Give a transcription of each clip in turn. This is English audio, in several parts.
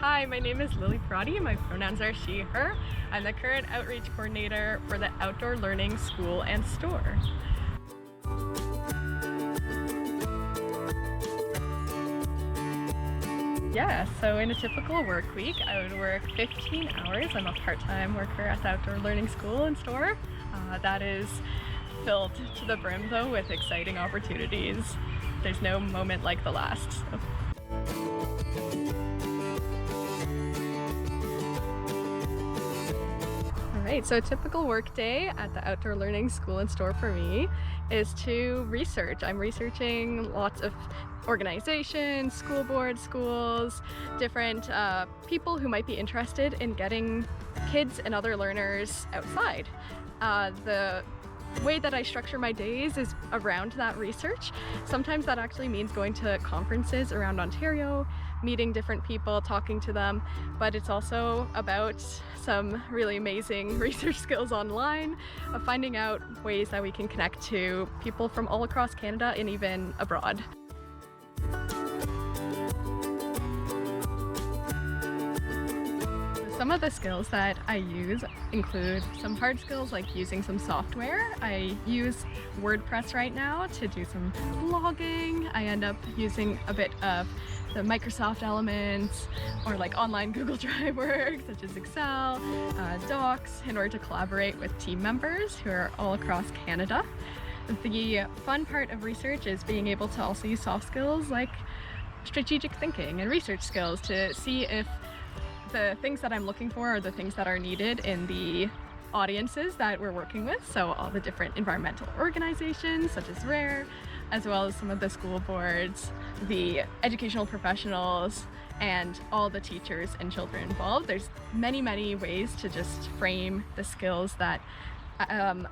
Hi, my name is Lili Paradi. My pronouns are she, her. I'm the current outreach coordinator for the Outdoor Learning School and Store. Yeah, so in a typical work week, I would work 15 hours. I'm a part-time worker at the Outdoor Learning School and Store. That is filled to the brim, though, with exciting opportunities. There's no moment like the last. Alright, so a typical work day at the Outdoor Learning School and Store for me is to research. I'm researching lots of organizations, school boards, schools, different people who might be interested in getting kids and other learners outside. The way that I structure my days is around that research. Sometimes that actually means going to conferences around Ontario, meeting different people, talking to them, but it's also about some really amazing research skills online, of finding out ways that we can connect to people from all across Canada and even abroad. Some of the skills that I use include some hard skills like using some software. I use WordPress right now to do some blogging. I end up using a bit of the Microsoft elements or like online Google Drive work such as Excel, Docs, in order to collaborate with team members who are all across Canada. The fun part of research is being able to also use soft skills like strategic thinking and research skills to see if the things that I'm looking for are the things that are needed in the audiences that we're working with. So all the different environmental organizations such as RARE, as well as some of the school boards, the educational professionals, and all the teachers and children involved. There's many ways to just frame the skills that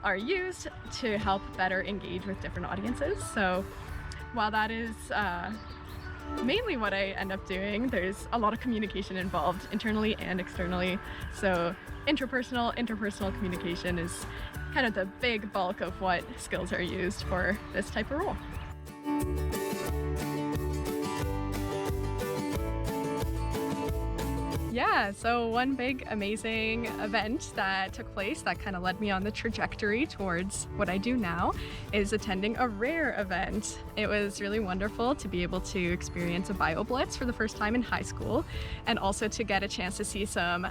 are used to help better engage with different audiences. So while that is mainly what I end up doing, there's a lot of communication involved internally and externally. So interpersonal communication is kind of the big bulk of what skills are used for this type of role. Yeah, so one big amazing event that took place that kind of led me on the trajectory towards what I do now is attending a RARE event. It was really wonderful to be able to experience a BioBlitz for the first time in high school, and also to get a chance to see some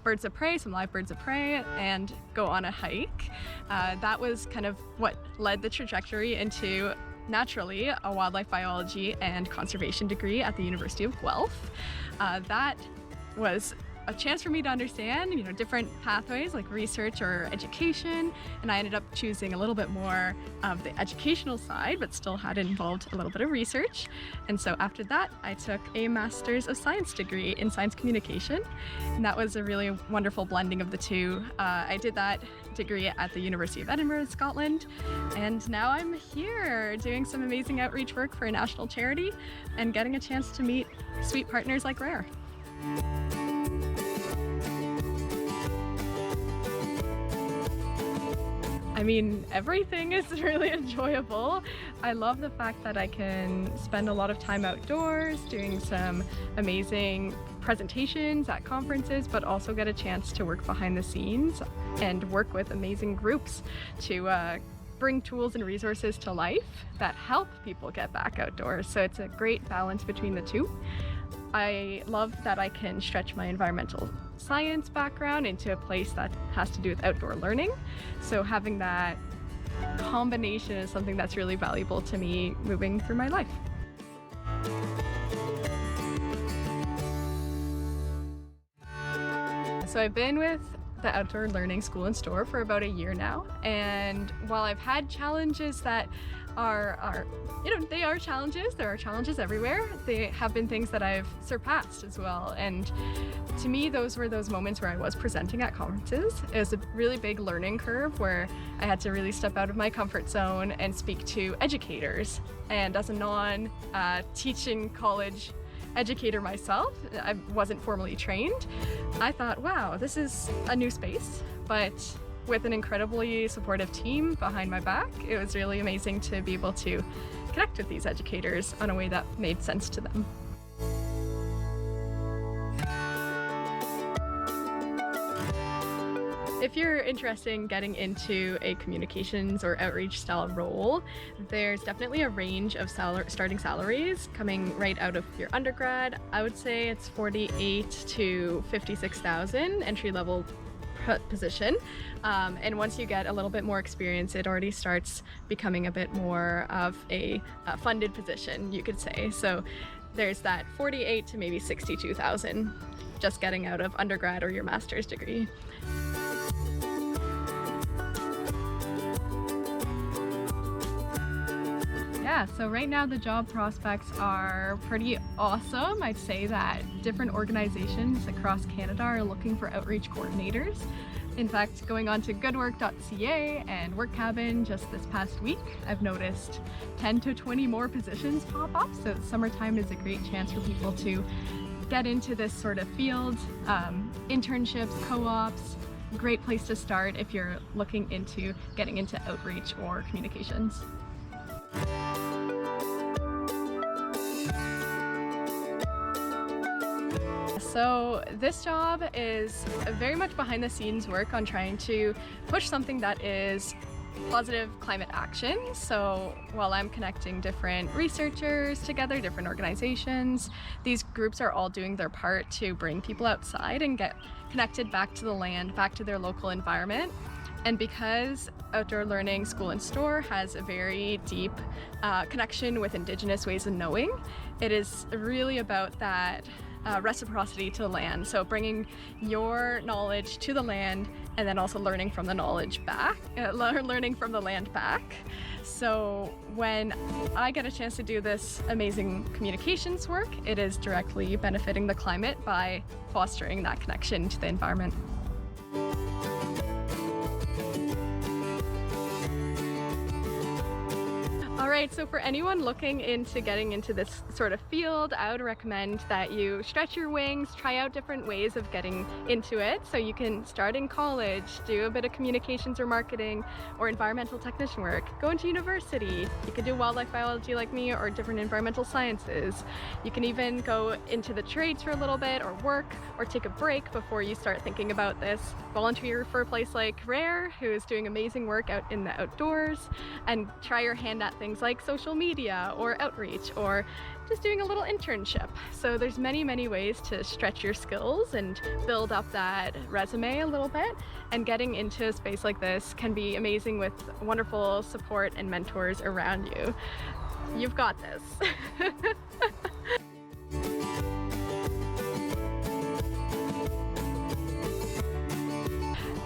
birds of prey, some live birds of prey, and go on a hike. That was kind of what led the trajectory into naturally a wildlife biology and conservation degree at the University of Guelph. That was a chance for me to understand, different pathways like research or education, and I ended up choosing a little bit more of the educational side, but still had involved a little bit of research. And so after that, I took a Master's of Science degree in Science Communication, and that was a really wonderful blending of the two. I did that degree at the University of Edinburgh in Scotland, and now I'm here doing some amazing outreach work for a national charity and getting a chance to meet sweet partners like RARE. I mean, everything is really enjoyable. I love the fact that I can spend a lot of time outdoors doing some amazing presentations at conferences, but also get a chance to work behind the scenes and work with amazing groups to bring tools and resources to life that help people get back outdoors. So it's a great balance between the two. I love that I can stretch my environmental science background into a place that has to do with outdoor learning. So having that combination is something that's really valuable to me moving through my life. So I've been with the Outdoor Learning School and Store for about a year now, and while I've had challenges that are they are challenges, there are challenges everywhere, they have been things that I've surpassed as well. And to me, those were those moments where I was presenting at conferences. It was a really big learning curve where I had to really step out of my comfort zone and speak to educators. And as a non-teaching college educator myself, I wasn't formally trained, I thought, wow, this is a new space, but with an incredibly supportive team behind my back, it was really amazing to be able to connect with these educators in a way that made sense to them. If you're interested in getting into a communications or outreach style role, there's definitely a range of starting salaries coming right out of your undergrad. I would say it's 48 to 56,000 entry level position. And once you get a little bit more experience, it already starts becoming a bit more of a funded position, you could say. So there's that 48 to maybe 62,000 just getting out of undergrad or your master's degree. Yeah, so right now the job prospects are pretty awesome. I'd say that different organizations across Canada are looking for outreach coordinators. In fact, going on to goodwork.ca and WorkCabin just this past week, I've noticed 10 to 20 more positions pop up. So summertime is a great chance for people to get into this sort of field. Internships, co-ops, great place to start if you're looking into getting into outreach or communications. So this job is very much behind the scenes work on trying to push something that is positive climate action. So while I'm connecting different researchers together, different organizations, these groups are all doing their part to bring people outside and get connected back to the land, back to their local environment. And because Outdoor Learning School and Store has a very deep connection with Indigenous ways of knowing, it is really about that reciprocity to the land. So bringing your knowledge to the land and then also learning from the knowledge back, learning from the land back. So when I get a chance to do this amazing communications work, it is directly benefiting the climate by fostering that connection to the environment. All right, so for anyone looking into getting into this sort of field, I would recommend that you stretch your wings, try out different ways of getting into it. So you can start in college, do a bit of communications or marketing or environmental technician work, go into university. You could do wildlife biology like me or different environmental sciences. You can even go into the trades for a little bit or work or take a break before you start thinking about this. Volunteer for a place like Rare, who is doing amazing work out in the outdoors, and try your hand at things like social media or outreach or just doing a little internship. So there's many ways to stretch your skills and build up that resume a little bit, and getting into a space like this can be amazing with wonderful support and mentors around you. You've got this.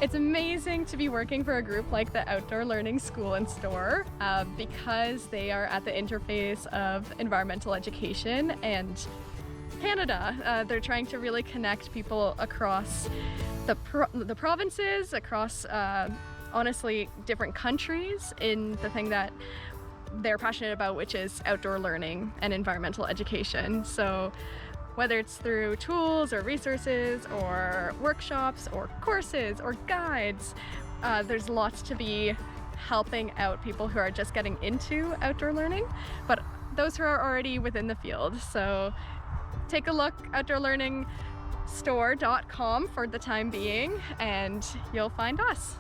It's amazing to be working for a group like the Outdoor Learning School and Store because they are at the interface of environmental education and Canada. They're trying to really connect people across the provinces, across honestly different countries in the thing that they're passionate about, which is outdoor learning and environmental education. So whether it's through tools or resources or workshops or courses or guides, there's lots to be helping out people who are just getting into outdoor learning, but those who are already within the field. So take a look, outdoorlearningstore.com for the time being, and you'll find us.